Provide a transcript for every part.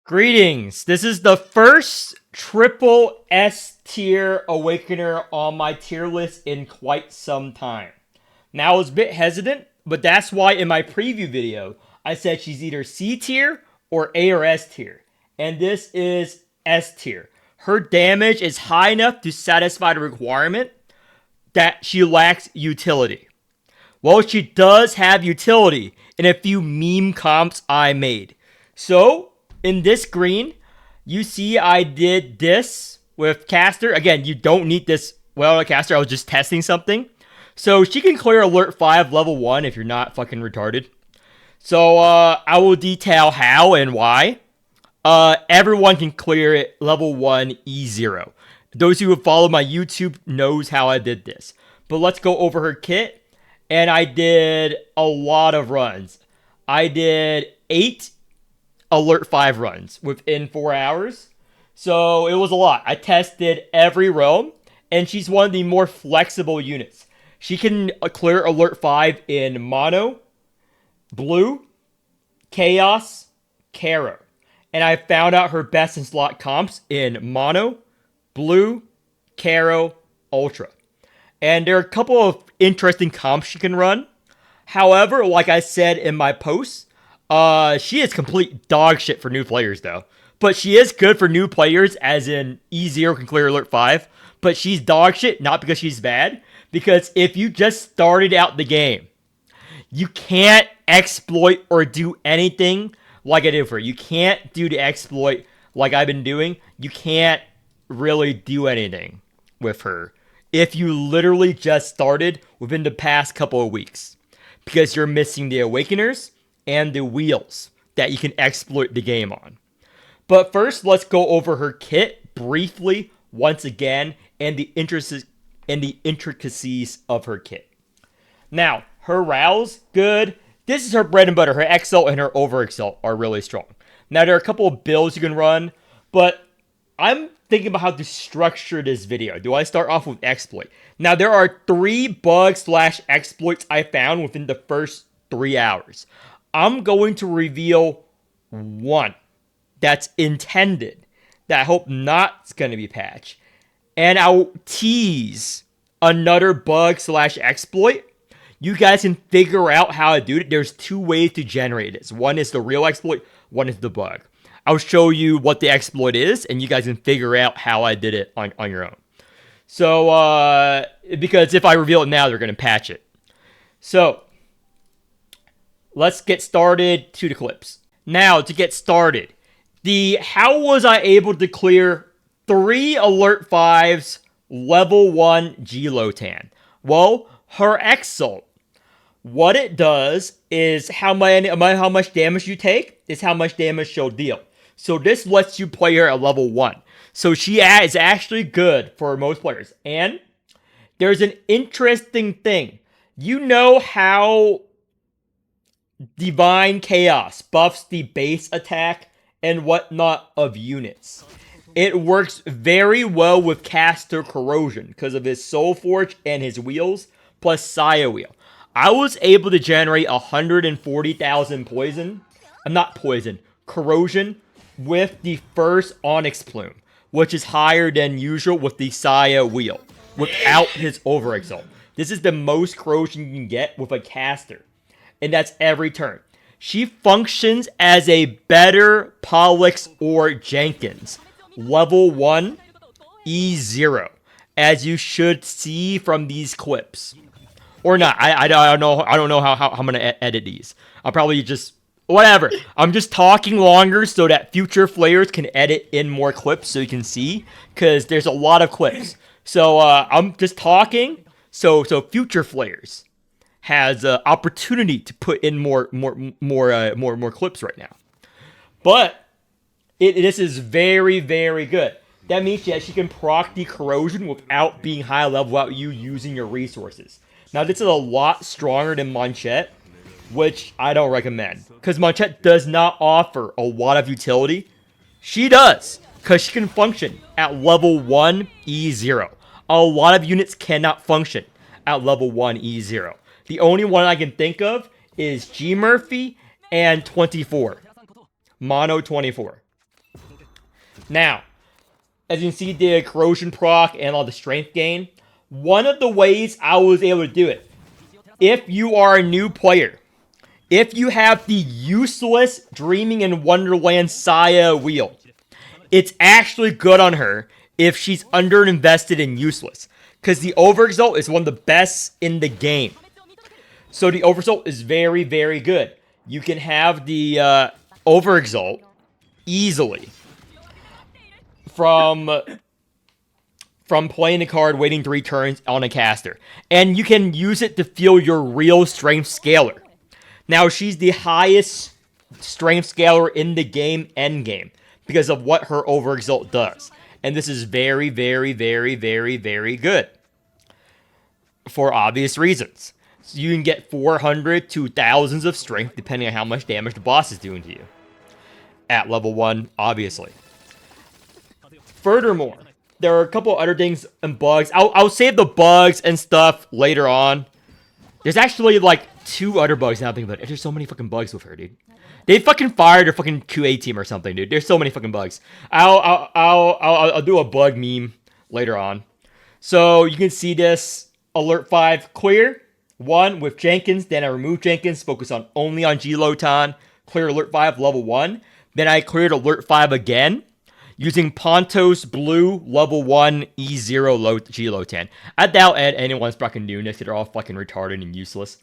Greetings. This is the first triple S tier Awakener on my tier list in quite some time. Now I was a bit hesitant, but that's why in my preview video I said she's either C tier or A or S tier. And this is S tier. Her damage is high enough to satisfy the requirement that she lacks utility. Well, she does have utility in a few meme comps I made. So, in this green, you see I did this with Caster. Again, you don't need this well Caster. I was just testing something. So, she can clear Alert 5 level 1 if you're not fucking retarded. So, I will detail how and why. Everyone can clear it level 1 E0. Those who have followed my YouTube knows how I did this. But let's go over her kit. And I did a lot of runs. I did 8 Alert 5 runs within 4 hours. So it was a lot. I tested every realm, and she's one of the more flexible units. She can clear Alert 5 in Mono, Blue, Chaos, Karo. And I found out her best in slot comps in Mono, Blue, Karo, Ultra. And there are a couple of interesting comps she can run. However, like I said in my post, she is complete dog shit for new players, though. But she is good for new players, as in E0 can clear Alert 5. But she's dog shit, not because she's bad. Because if you just started out the game, you can't exploit or do anything like I did for her. You can't do the exploit like I've been doing. You can't really do anything with her if you literally just started within the past couple of weeks. Because you're missing the Awakeners and the wheels that you can exploit the game on. But first, let's go over her kit briefly once again and the intricacies of her kit. Now, her rouse, good. This is her bread and butter. Her Exalt and her Overexalt are really strong. Now, there are a couple of builds you can run, but I'm thinking about how to structure this video. Do I start off with exploit? Now, there are 3 bugs / exploits I found within the first 3 hours. I'm going to reveal one that's intended, that I hope not is going to be patched. And I'll tease another bug / exploit. You guys can figure out how to do it. There's 2 ways to generate this. One is the real exploit, one is the bug. I'll show you what the exploit is, and you guys can figure out how I did it on your own. So, because if I reveal it now, they're going to patch it. So, let's get started to the clips. Now, to get started, how was I able to clear 3 Alert 5s level 1 G-Lotan? Well, her Exalt. What it does is how much damage you take is how much damage she'll deal. So this lets you play her at level 1. So she is actually good for most players. And there's an interesting thing. You know how Divine Chaos buffs the base attack and whatnot of units. It works very well with Caster Corrosion because of his Soul Forge and his wheels plus Saya Wheel. I was able to generate 140,000 corrosion with the first Onyx Plume, which is higher than usual with the Saya Wheel, without his Overexalt. This is the most corrosion you can get with a caster, and that's every turn. She functions as a better Pollux or Jenkins, level 1 E0, as you should see from these clips. Or not. I don't know how I'm gonna edit these. I'll probably just whatever. I'm just talking longer so that future players can edit in more clips so you can see, because there's a lot of clips. So I'm just talking so future players has opportunity to put in more clips right now. But this is very, very good. That means that she can proc the corrosion without being high level, without you using your resources. Now, this is a lot stronger than Manchette, which I don't recommend. Because Manchette does not offer a lot of utility. She does, because she can function at level 1 E0. A lot of units cannot function at level 1 E0. The only one I can think of is G Murphy and 24. Mono 24. Now, as you can see, the corrosion proc and all the strength gain. One of the ways I was able to do it, if you are a new player, if you have the useless Dreaming in Wonderland Saya wheel, it's actually good on her if she's underinvested and useless. Because the Overexalt is one of the best in the game. So the Overexalt is very, very good. You can have the Overexalt easily from playing a card, waiting 3 turns on a caster. And you can use it to feel your real strength scaler. Now, she's the highest strength scaler in the game, Endgame, because of what her Overexalt does. And this is very, very, very, very, very good. For obvious reasons. So you can get 400 to thousands of strength, depending on how much damage the boss is doing to you. At level 1, obviously. Furthermore, there are a couple other things and bugs. I'll save the bugs and stuff later on. There's actually like 2 other bugs now I'm thinking about it. There's so many fucking bugs with her, dude. They fucking fired their fucking QA team or something, dude. There's so many fucking bugs. I'll do a bug meme later on. So you can see this alert 5 clear. 1 with Jenkins. Then I remove Jenkins, focus on only on G-Lotan. Clear alert 5 level 1. Then I cleared alert 5 again, using Pontos Blue level 1 E0 G-Lotan. I doubt anyone's fucking doing this. They're all fucking retarded and useless.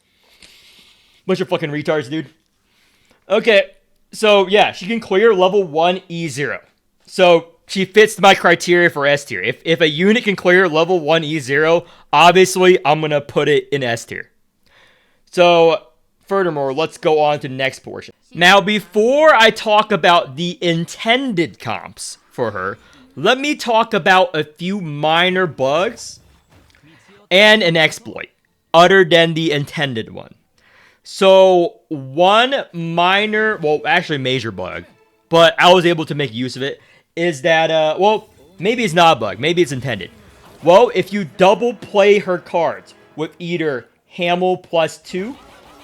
Bunch of fucking retards, dude. Okay, so yeah, she can clear level 1 E0. So she fits my criteria for S tier. If a unit can clear level 1 E0, obviously I'm going to put it in S tier. So furthermore, let's go on to the next portion. Now, before I talk about the intended comps for her, let me talk about a few minor bugs and an exploit other than the intended one. So one minor, well, actually major bug, but I was able to make use of it, is that, well, maybe it's not a bug, maybe it's intended. Well, if you double play her cards with either Hamel +2,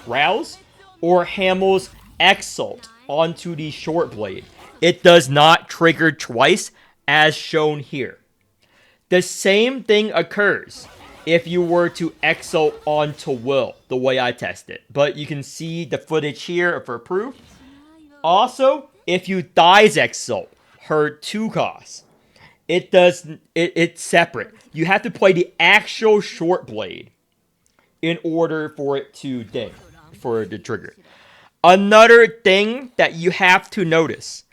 Rouse, or Hamel's Exalt onto the short blade, it does not trigger twice, as shown here. The same thing occurs if you were to Exalt onto Will, the way I test it. But you can see the footage here for proof. Also, if you Thighs Exalt, her 2 costs, it's separate. You have to play the actual short blade in order for it to ding, for it to trigger. Another thing that you have to notice,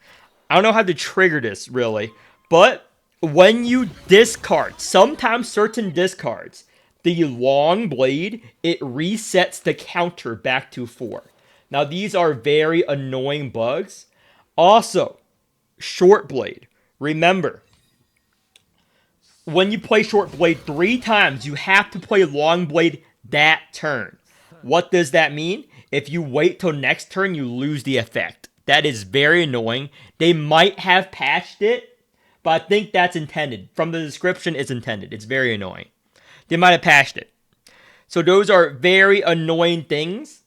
I don't know how to trigger this really, but when you discard, sometimes certain discards, the long blade, it resets the counter back to 4. Now these are very annoying bugs. Also, short blade, remember, when you play short blade 3 times, you have to play long blade that turn. What does that mean? If you wait till next turn, you lose the effect. That is very annoying. They might have patched it, but I think that's intended. From the description, it's intended. It's very annoying. They might have patched it. So those are very annoying things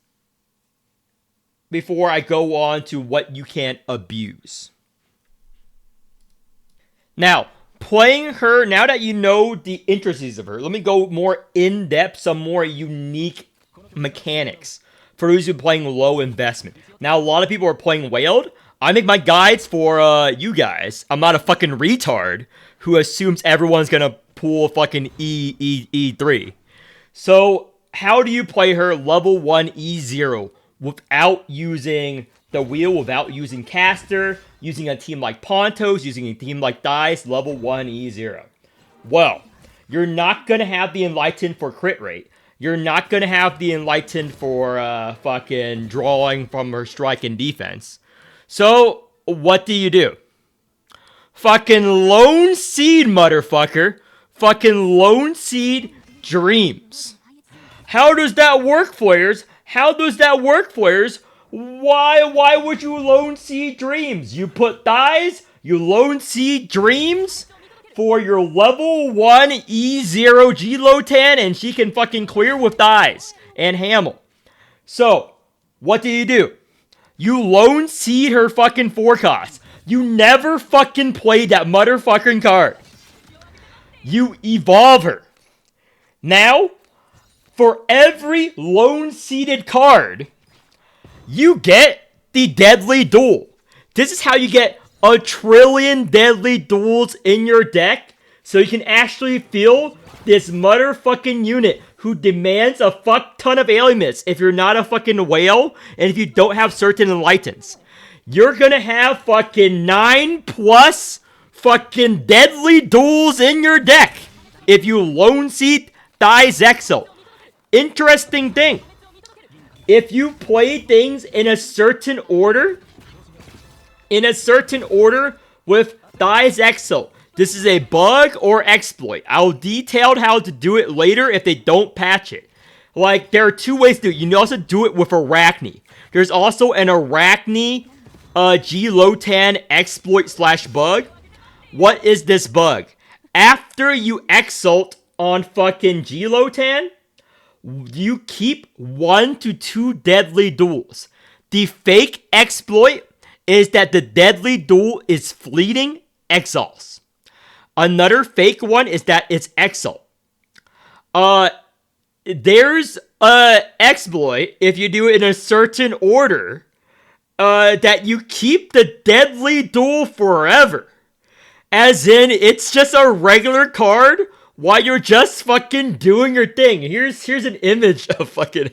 before I go on to what you can't abuse. Now, playing her, now that you know the intricacies of her, let me go more in-depth, some more unique mechanics for those who are playing low investment. Now, a lot of people are playing Wailed. I make my guides for you guys. I'm not a fucking retard who assumes everyone's gonna pull fucking E3. So, how do you play her level 1 E0 without using the wheel, without using caster, using a team like Pontos, using a team like Dice, level 1 E0? Well, you're not gonna have the Enlightened for crit rate. You're not gonna have the Enlightened for fucking drawing from her strike and defense. So, what do? Fucking Lone Seed, motherfucker. Fucking Lone Seed Dreams. How does that work, players? How does that work, players? Why would you Lone Seed Dreams? You put Thighs, you Lone Seed Dreams for your level 1 E0 G-Lotan, and she can fucking clear with Thighs and Hamel. So, what do? You Lone Seed her fucking 4 costs. You never fucking played that motherfucking card. You evolve her. Now, for every lone seeded card, you get the Deadly Duel. This is how you get a trillion Deadly Duels in your deck, so you can actually feel this motherfucking unit who demands a fuck ton of ailments if you're not a fucking whale and if you don't have certain enlightens. You're gonna have fucking 9 plus fucking Deadly Duels in your deck if you lone seed Thighs Exo. Interesting thing. If you play things in a certain order with Thighs Exo, this is a bug or exploit. I'll detail how to do it later if they don't patch it. Like, there are 2 ways to do it. You can also do it with Arachne. There's also an Arachne G-Lotan exploit / bug. What is this bug? After you exalt on fucking G-Lotan, you keep 1 to 2 Deadly Duels. The fake exploit is that the Deadly Duel is fleeting exalts. Another fake one is that it's exalt. There's a exploit if you do it in a certain order that you keep the Deadly Duel forever. As in, it's just a regular card while you're just fucking doing your thing. Here's an image of fucking...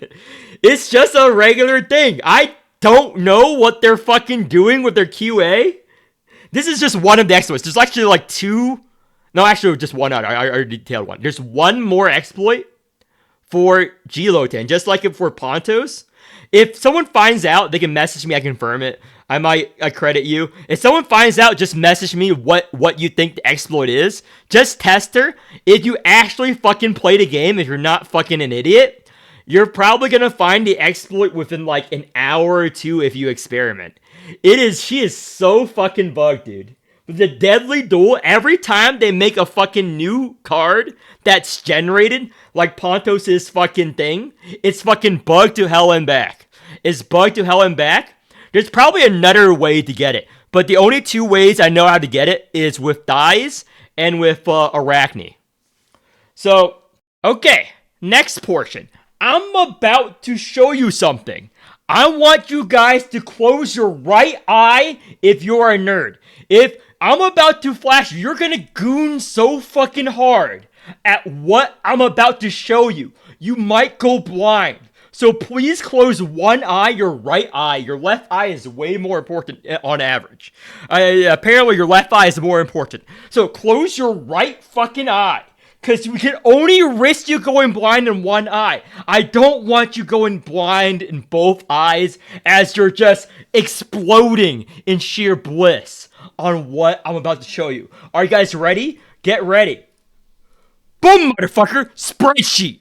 It's just a regular thing. I don't know what they're fucking doing with their QA. This is just one of the exploits. There's actually like 2... No, actually just one out. I already detailed one. There's one more exploit for G-Lotan, just like it for Pontos. If someone finds out, they can message me, I confirm it. I might credit you. If someone finds out, just message me what you think the exploit is. Just test her. If you actually fucking play the game, if you're not fucking an idiot, you're probably gonna find the exploit within like an hour or 2 if you experiment. She is so fucking bugged, dude. With the Deadly Duel, every time they make a fucking new card that's generated, like Pontos' fucking thing, it's fucking bugged to hell and back. It's bugged to hell and back. There's probably another way to get it, but the only 2 ways I know how to get it is with Thighs and with Arachne. So, okay, next portion. I'm about to show you something. I want you guys to close your right eye if you're a nerd. If I'm about to flash, you're gonna goon so fucking hard at what I'm about to show you. You might go blind. So please close one eye, your right eye. Your left eye is way more important on average. Apparently your left eye is more important. So close your right fucking eye. Because we can only risk you going blind in one eye. I don't want you going blind in both eyes as you're just exploding in sheer bliss on what I'm about to show you. Are you guys ready? Get ready. Boom, motherfucker. Spreadsheet.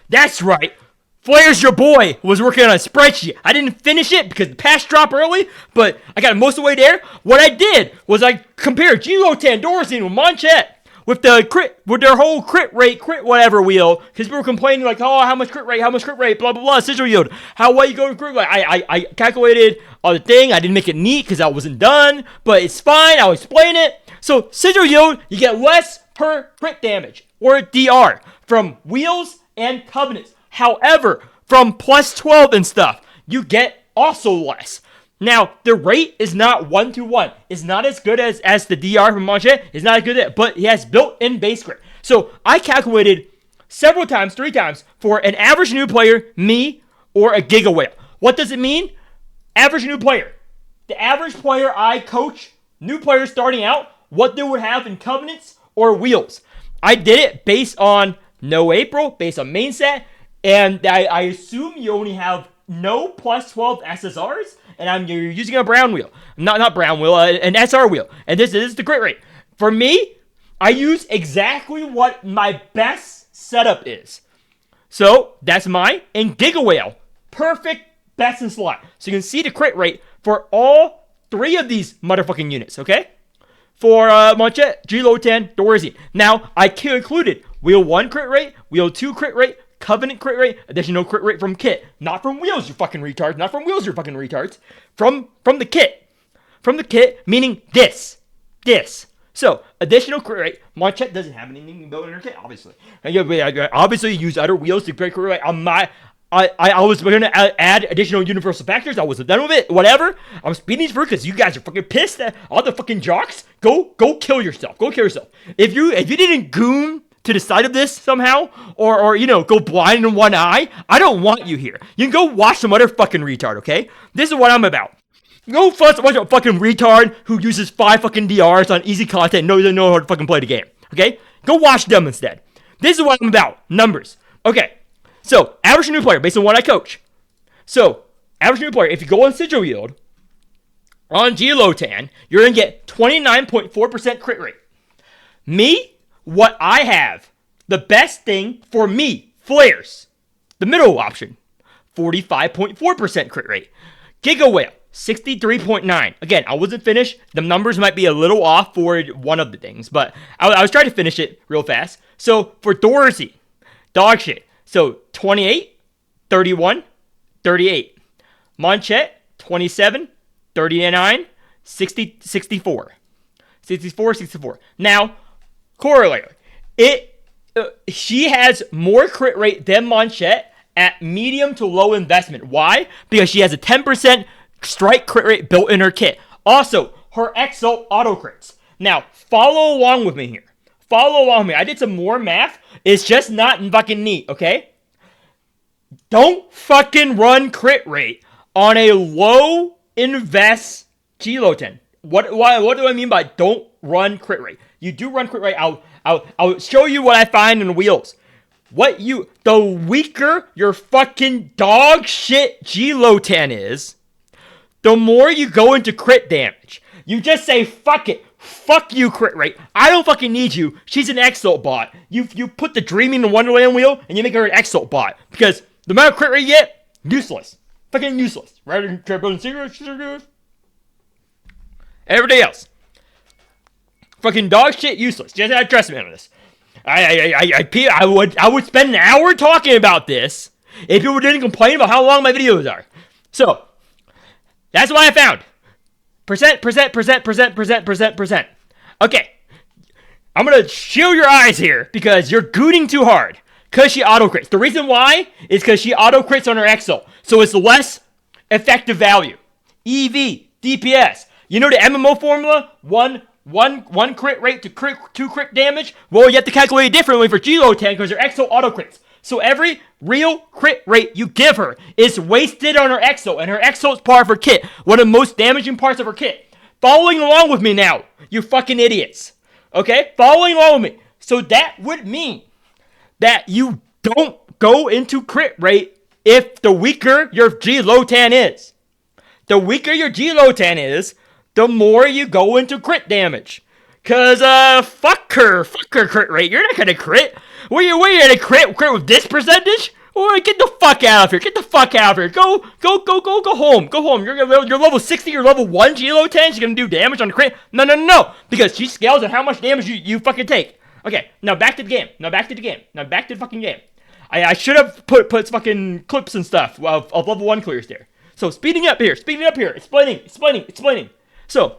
That's right. Flair's your boy was working on a spreadsheet. I didn't finish it because the patch dropped early, but I got most of the way there. What I did was I compared G-Lotan, Dorzine with Manchette. With their whole crit whatever wheel, because people were complaining like, oh, how much crit rate, blah, blah, blah, sigil yield, how well you go to crit rate. I calculated the thing, I didn't make it neat because I wasn't done, but it's fine, I'll explain it. So, sigil yield, you get less per crit damage, or DR, from wheels and covenants. However, from plus 12 and stuff, you get also less. Now, the rate is not 1-to-1. It's not as good as the DR from Manchette. It's not as good at, but it has built-in base crit. So, I calculated several times, 3 times, for an average new player, me, or a Giga Whale. What does it mean? Average new player. The average player I coach, new players starting out, what they would have in covenants or wheels. I did it based on no April, based on main set, and I assume you only have no plus 12 SSRs, and you're using a brown wheel. Not brown wheel, an SR wheel. And this is the crit rate. For me, I use exactly what my best setup is. So, that's mine. And Giga Whale, perfect best in slot. So you can see the crit rate for all 3 of these motherfucking units, okay? For Manchette, G-Lotan, Dorzine. Now, I included wheel 1 crit rate, wheel 2 crit rate, Covenant crit rate, additional crit rate from kit. Not from wheels, you fucking retards. Not from wheels, you fucking retards. From the kit. from the kit, meaning this. So, additional crit rate. Monchet doesn't have anything built in her kit, obviously. Obviously, you use other wheels to create crit rate. I was going to add additional universal factors. I wasn't done with it. Whatever. I'm speeding through because you guys are fucking pissed at all the fucking jocks. Go kill yourself. Go kill yourself. If you didn't goon to the side of this somehow, or go blind in one eye, I don't want you here. You can go watch some other fucking retard, okay? This is what I'm about. Go watch a fucking retard who uses 5 fucking DRs on easy content and doesn't know how to fucking play the game, okay? Go watch them instead. This is what I'm about. Numbers. Okay. So, average new player, based on what I coach. So, average new player, if you go on Sigil Yield, on G-Lotan, you're going to get 29.4% crit rate. Me, what I have, the best thing for me, flares, the middle option, 45.4% crit rate. Giga Whale, 63.9. Again, I wasn't finished. The numbers might be a little off for one of the things, but I was trying to finish it real fast. So, for Dorsey, dog shit. So, 28, 31, 38. Monchet, 27, 39, 60, 64. 64. Now, correlator. She has more crit rate than Monchet at medium to low investment. Why? Because she has a 10% strike crit rate built in her kit. Also, her Exalt auto crits. Now, follow along with me here. I did some more math. It's just not fucking neat, okay? Don't fucking run crit rate on a low invest G-Lotan. What do I mean by don't run crit rate? You do run crit rate. I'll show you what I find in wheels. The weaker your fucking dog shit G-Lotan is, the more you go into crit damage. You just say, fuck it. Fuck you, crit rate. I don't fucking need you. She's an Exalt bot. You put the Dreaming in Wonderland wheel, and you make her an Exalt bot. Because the amount of crit rate you get, useless. Fucking useless. Rather than try building secrets. Everything else. Fucking dog shit, useless. Just trust me on this. I would spend an hour talking about this if people didn't complain about how long my videos are. So, that's what I found. Percent. Okay. I'm going to shield your eyes here because you're gooning too hard. Because she auto-crits. The reason why is because she auto-crits on her Exalt. So it's less effective value. EV, DPS. You know the MMO formula? One crit rate to 2 crit damage? Well, you have to calculate it differently for G-Lotan because her Exalt auto-crits. So every real crit rate you give her is wasted on her Exalt, and her Exalt's part of her kit. One of the most damaging parts of her kit. Following along with me now, you fucking idiots. Okay? Following along with me. So that would mean that you don't go into crit rate if the weaker your G-Lotan is. The weaker your G-Lotan is, the more you go into crit damage. Cause, fuck her crit rate. You're not gonna crit. Where you gonna crit with this percentage? Or get the fuck out of here. Go home. You're level 60, you're level 1 G-Lotan. She's gonna do damage on the crit. No. Because she scales on how much damage you fucking take. Okay, now back to the game. Now back to the fucking game. I should have put fucking clips and stuff of level 1 clears there. So, speeding up here. Explaining. So,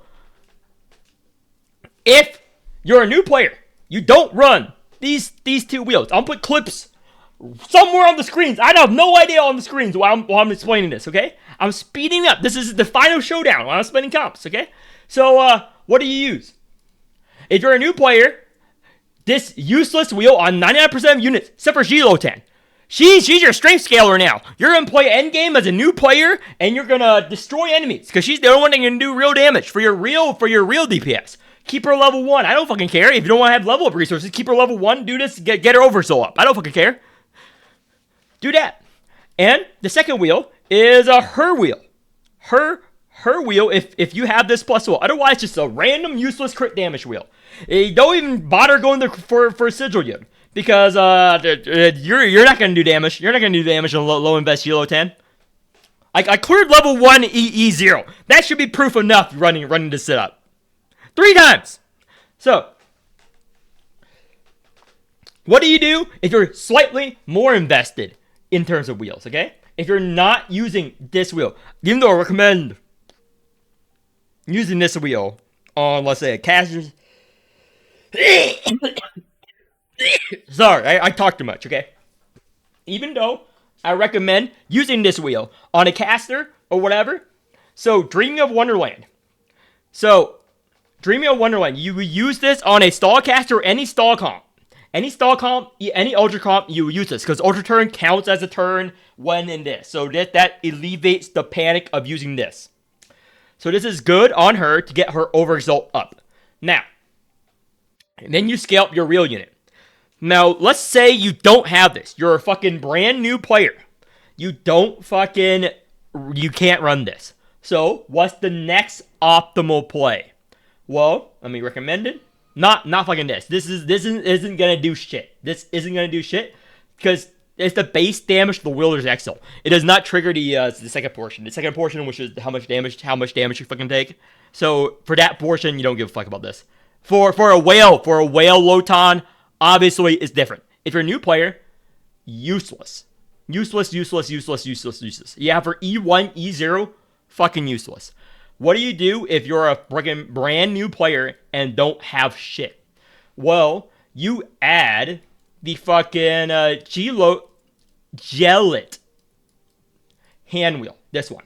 if you're a new player, you don't run these 2 wheels. I'll put clips somewhere on the screens. I have no idea on the screens while I'm explaining this, okay? I'm speeding up. This is the final showdown while I'm spending comps, okay? So, what do you use? If you're a new player, this useless wheel on 99% of units, except for G-Lotan. She's your strength scaler now. You're going to play Endgame as a new player, and you're going to destroy enemies, because she's the only one that can do real damage for your real DPS. Keep her level 1. I don't fucking care. If you don't want to have level up resources, keep her level 1. Do this. Get her oversoul up. I don't fucking care. Do that. And the second wheel is her wheel. Her wheel if you have this plus wheel. Otherwise, just a random useless crit damage wheel. Don't even bother going for Sigil Yield. Because you're not going to do damage. You're not going to do damage on low invest G-Lotan. I cleared level 1 E0. That should be proof enough running this setup. 3 times. So, what do you do if you're slightly more invested in terms of wheels, okay? If you're not using this wheel, even though I recommend using this wheel on, let's say, a caster. Sorry, I talk too much, okay? Even though I recommend using this wheel on a caster or whatever. So, Dreaming of Wonderland. So, Dreaming of Wonderland, you would use this on a stall caster or any stall comp. Any stall comp, any ultra comp, you use this because ultra turn counts as a turn when in this. So that alleviates the panic of using this. So this is good on her to get her overexalt up. Now, and then you scale up your real unit. Now, let's say you don't have this. You're a fucking brand new player. You can't run this. So, what's the next optimal play? Well, let me recommend it. Not fucking this. This isn't gonna do shit. This isn't gonna do shit because it's the base damage to the wielder's exile. It does not trigger the second portion. The second portion, which is how much damage you fucking take. So for that portion, you don't give a fuck about this. For a whale Lotan, obviously it's different. If you're a new player, useless. Useless. Yeah, for E1, E0, fucking useless. What do you do if you're a freaking brand new player and don't have shit? Well, you add the fucking G-Lotan hand wheel. This one.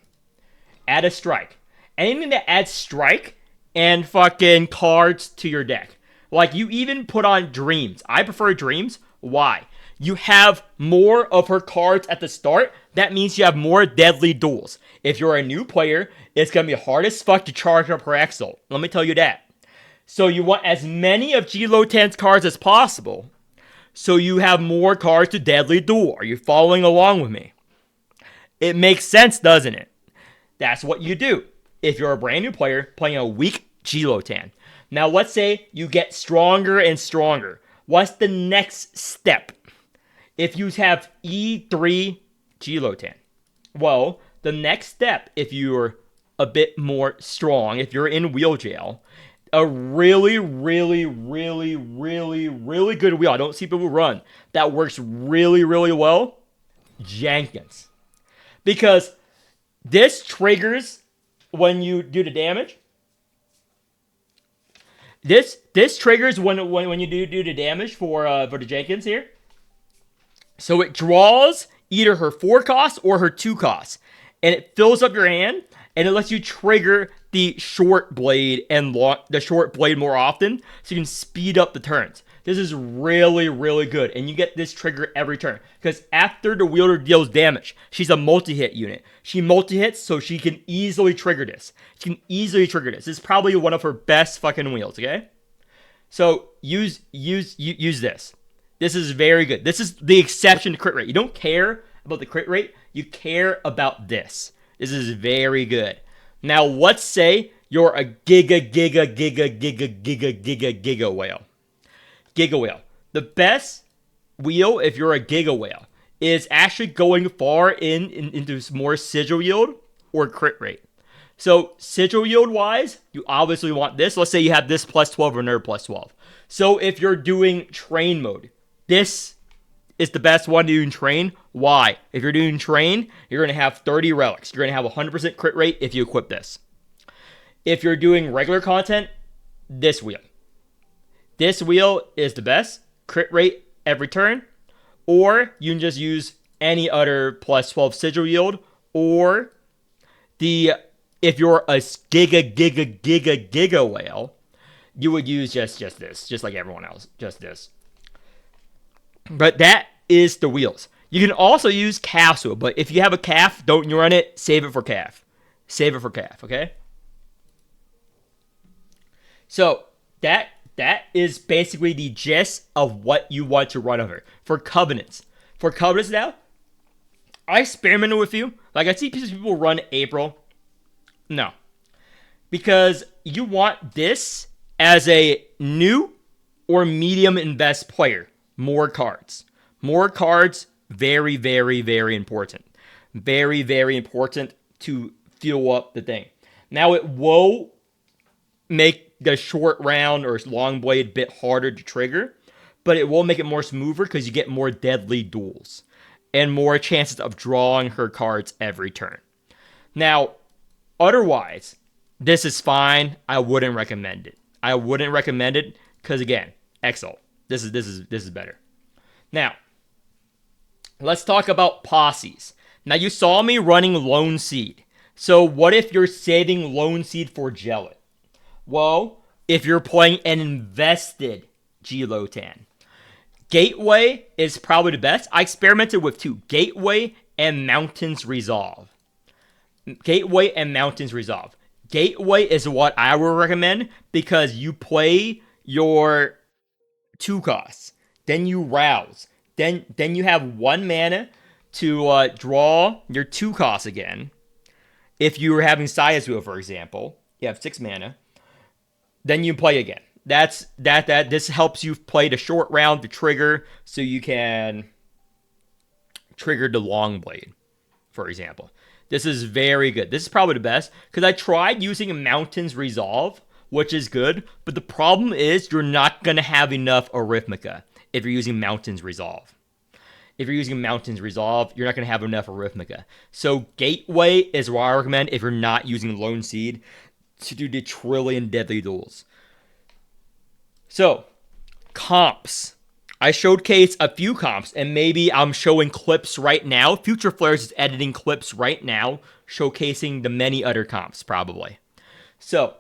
Add a strike. Anything that adds strike and fucking cards to your deck. Like, you even put on Dreams. I prefer Dreams. Why? You have more of her cards at the start. That means you have more deadly duels. If you're a new player, it's going to be hard as fuck to charge up her exalt. Let me tell you that. So you want as many of G-Lotan's cards as possible. So you have more cards to deadly duel. Are you following along with me? It makes sense, doesn't it? That's what you do if you're a brand new player playing a weak G-Lotan. Now let's say you get stronger and stronger. What's the next step? If you have E3 G-Lotan, well, the next step, if you're a bit more strong, if you're in wheel jail, a really good wheel, I don't see people run, that works really well, Jenkins. Because this triggers when you do the damage. This triggers when you do the damage for the Jenkins here. So it draws either her 4 costs or her 2 costs. And it fills up your hand, and it lets you trigger the short blade and the short blade more often, so you can speed up the turns. This is really good, and you get this trigger every turn. Because after the wielder deals damage, she's a multi-hit unit. She multi-hits, so she can easily trigger this. This is probably one of her best fucking wheels, okay? So use this. This is very good. This is the exception to crit rate. You don't care about the crit rate. You care about this. This is very good. Now, let's say you're a giga whale. Giga whale. The best wheel, if you're a giga whale, is actually going far into more sigil yield or crit rate. So, sigil yield wise, you obviously want this. Let's say you have this plus 12 or another plus 12. So, if you're doing train mode, this is the best one to do in train. Why? If you're doing train, you're going to have 30 relics. You're going to have 100% crit rate if you equip this. If you're doing regular content, this wheel. This wheel is the best. Crit rate every turn. Or you can just use any other plus 12 sigil yield. Or if you're a giga whale, you would use just this. Just like everyone else. Just this. But that is the wheels. You can also use calf wheel, but if you have a calf, don't you run it, save it for calf. Save it for calf, okay? So, that is basically the gist of what you want to run over. For Covenants now, I experimented with you. Like, I see people run April. No. Because you want this as a new or medium invest player. More cards, very important. Very important to fuel up the thing. Now, it will make the short round or long blade a bit harder to trigger, but it will make it more smoother because you get more deadly duels and more chances of drawing her cards every turn. Now, otherwise, This is fine. I wouldn't recommend it. I wouldn't recommend it because again, Exalt. This is better. Now, let's talk about posses. Now you saw me running Lone Seed. So what if you're saving Lone Seed for Jellet? Well, if you're playing an invested G-Lotan, Gateway is probably the best. I experimented with two, Gateway and Mountains Resolve. Gateway and Mountains Resolve. Gateway is what I would recommend because you play your 2 costs, then you rouse, then you have 1 mana to draw your 2 costs again. If you were having Sayazua, for example, you have 6 mana, then you play again. This helps you play the short round to trigger, so you can trigger the long blade, for example. This is very good. This is probably the best because I tried using Mountains Resolve, which is good, but the problem is you're not going to have enough Arithmetica if you're using Mountains Resolve. If you're using Mountains Resolve, you're not going to have enough Arithmetica. So Gateway is what I recommend if you're not using Lone Seed to do the Trillion Deadly Duels. So, comps. I showcased a few comps, and maybe I'm showing clips right now. Future Flares is editing clips right now, showcasing the many other comps, probably. So,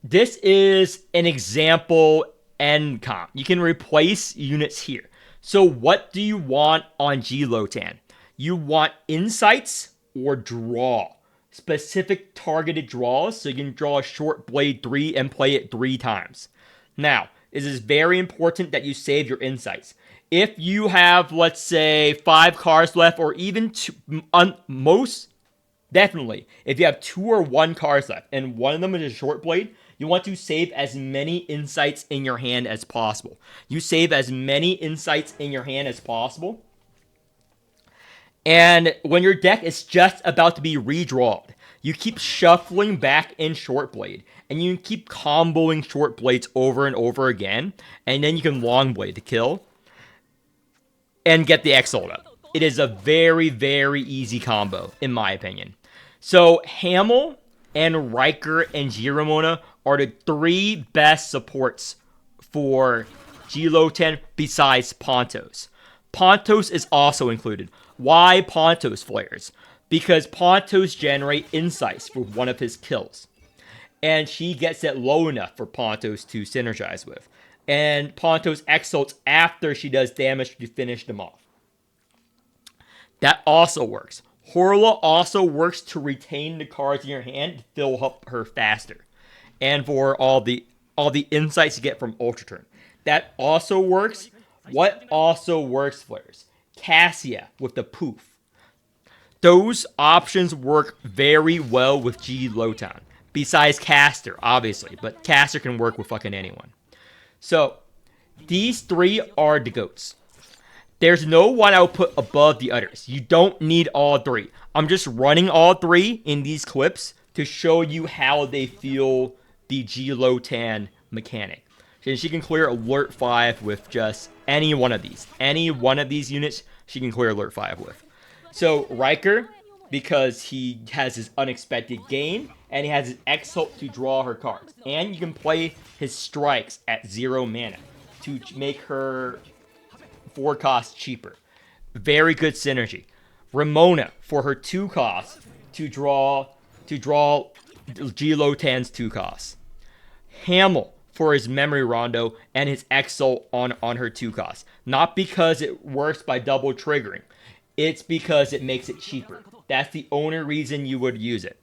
this is an example end comp. You can replace units here. So, what do you want on G-Lotan? You want insights or draw. Specific targeted draws, so you can draw a short blade 3 and play it 3 times. Now, it is very important that you save your insights. If you have, let's say, 5 cards left, or even most definitely, if you have 2 or 1 cards left, and one of them is a short blade, you want to save as many insights in your hand as possible. You save as many insights in your hand as possible. And when your deck is just about to be redrawed, you keep shuffling back in Short Blade, and you keep comboing Short Blades over and over again, and then you can Long Blade to kill, and get the Exalt up. It is a very, very easy combo, in my opinion. So, Hamel and Riker and Giramona are the 3 best supports for G-Lotan besides Pontos. Pontos is also included. Why Pontos flares? Because Pontos generate insights for one of his kills. And she gets it low enough for Pontos to synergize with. And Pontos exalts after she does damage to finish them off. That also works. Horla also works to retain the cards in your hand to fill up her faster. And for all the insights you get from Ultra Turn. That also works. What also works, flares? Cassia with the poof. Those options work very well with G-Lotan. Besides Caster, obviously. But Caster can work with fucking anyone. So, these 3 are the GOATs. There's no one I would put above the others. You don't need all 3. I'm just running all 3 in these clips to show you how they feel the G-Lotan mechanic. And she can clear Alert 5 with just any one of these. Any one of these units, she can clear Alert 5 with. So, Riker, because he has his unexpected gain, and he has his Exalt to draw her cards. And you can play his strikes at 0 mana to make her 4 costs cheaper. Very good synergy. Ramona, for her 2 costs, to draw G-Lotan's 2 costs. Hamel, for his Memory Rondo and his Exalt on her 2 costs. Not because it works by double triggering. It's because it makes it cheaper. That's the only reason you would use it.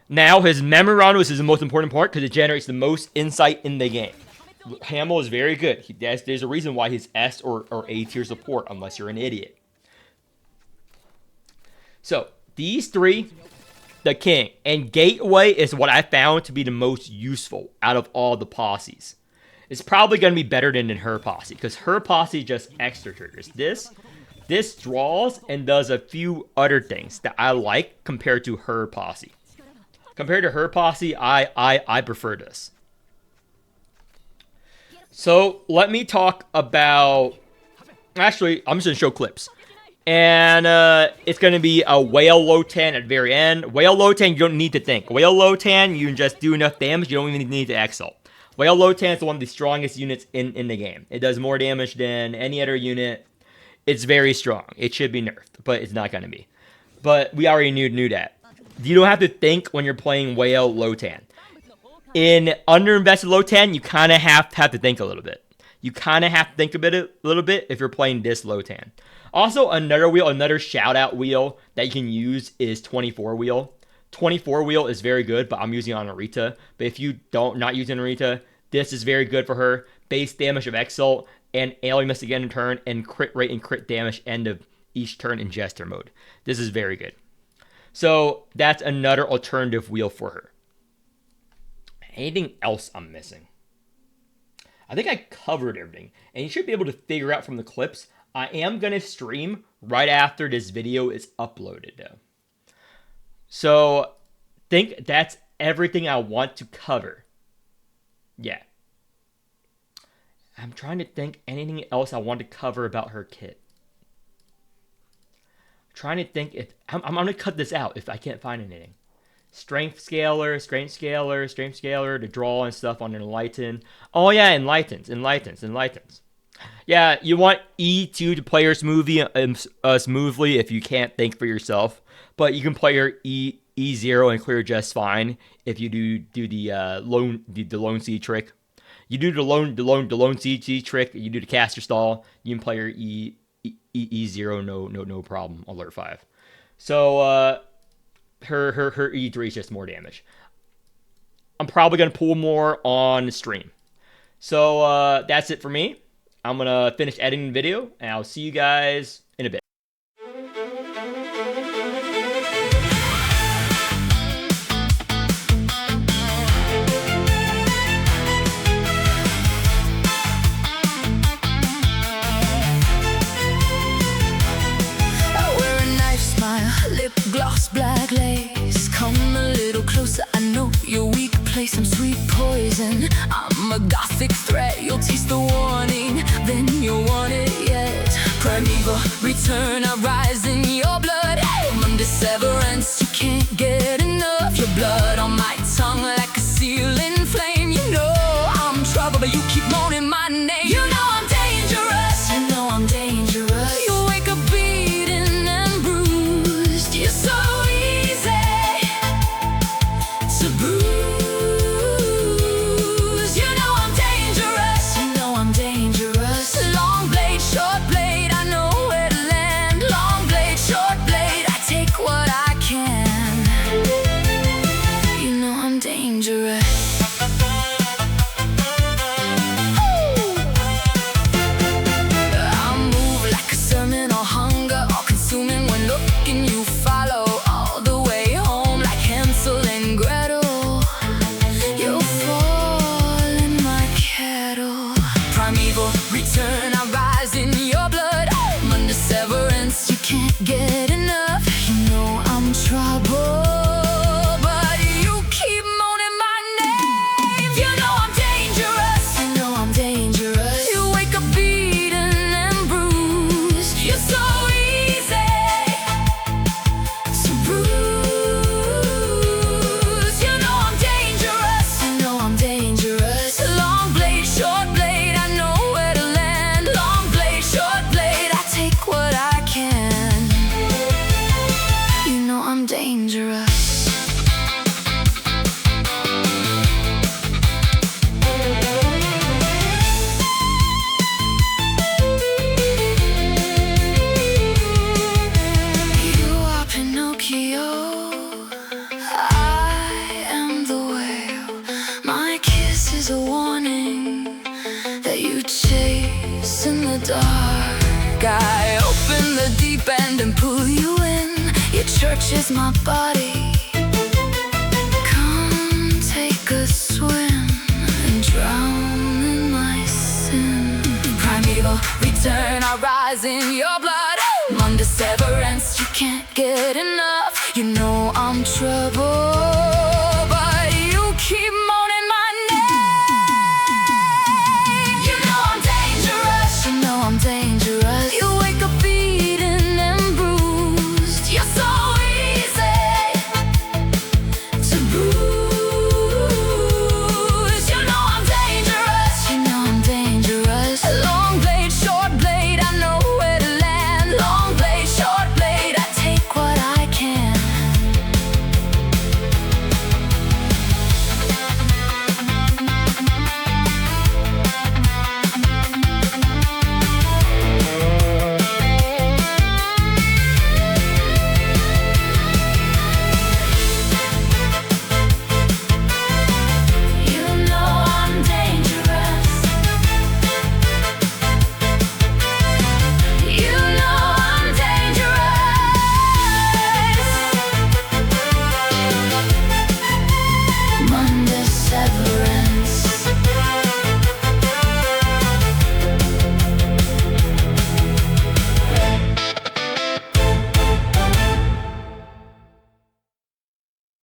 Now, his Memory Rondo is the most important part because it generates the most insight in the game. Hamel is very good. There's a reason why he's S or A tier support, unless you're an idiot. So, these 3... the king. And Gateway is what I found to be the most useful out of all the posses. It's probably going to be better than her posse, because her posse just extra triggers. This draws and does a few other things that I like compared to her posse. Compared to her posse, I prefer this. So, let me talk about... Actually, I'm just going to show clips. And it's going to be a Whale Lotan at the very end. Whale Lotan, you don't need to think. Whale Lotan, you can just do enough damage. You don't even need to exalt. Whale Lotan is one of the strongest units in the game. It does more damage than any other unit. It's very strong. It should be nerfed, but it's not going to be. But we already knew that. You don't have to think when you're playing Whale Lotan. In underinvested Lotan, you kind of have to think a little bit. You kind of have to think a little bit if you're playing this Lotan. Also, another wheel, another shout-out wheel that you can use is 24 wheel. 24 wheel is very good, but I'm using it on Arita. But if you not using Arita, this is very good for her. Base damage of Exalt, and alien miss again in turn, and crit rate and crit damage end of each turn in Jester mode. This is very good. So that's another alternative wheel for her. Anything else I'm missing? I think I covered everything. And you should be able to figure out from the clips. I am going to stream right after this video is uploaded, though. So, I think that's everything I want to cover. Yeah. I'm trying to think anything else I want to cover about her kit. I'm trying to think if... I'm going to cut this out if I can't find anything. Strength scaler, to draw and stuff on Enlighten. Oh yeah, Enlightens. Yeah, you want E2 to play her smoothly if you can't think for yourself. But you can play her E0 and clear just fine if you do the lone seed trick. You do the lone seed trick. You do the caster stall. You can play her E0 no problem. Alert 5. So her E3 is just more damage. I'm probably gonna pull more on stream. So that's it for me. I'm going to finish editing the video, and I'll see you guys in a bit. I wear a knife smile, lip gloss, black lace. Come a little closer, I know your weak place. I'm sweet poison, I'm a gothic threat. You'll taste the warning, then you'll want it yet. Primeval return, I rise in your blood. I'm under severance, you can't get enough. Your blood on my tongue like a ceiling flame. You know I'm trouble, but you keep moaning my name. You know I'm dangerous, you know I'm dangerous. You wake up beaten and bruised. You're so easy to bruise. Get enough, you know I'm trouble, but you keep moaning my name. You know I'm dangerous, you know I'm dangerous. You wake up beaten and bruised. You're so easy to bruise. You know I'm dangerous, you know I'm dangerous. Long blade, short blade, I know where to land. Long blade, short blade, I take what I can. I'm dangerous. You are Pinocchio, I am the whale. My kiss is a warning that you chase in the dark. I open the deep end and pull you in. Your church is my body. Come take a swim and drown in my sin. Primeval return, I rise in your blood. I'm under severance, you can't get enough. You know I'm trouble.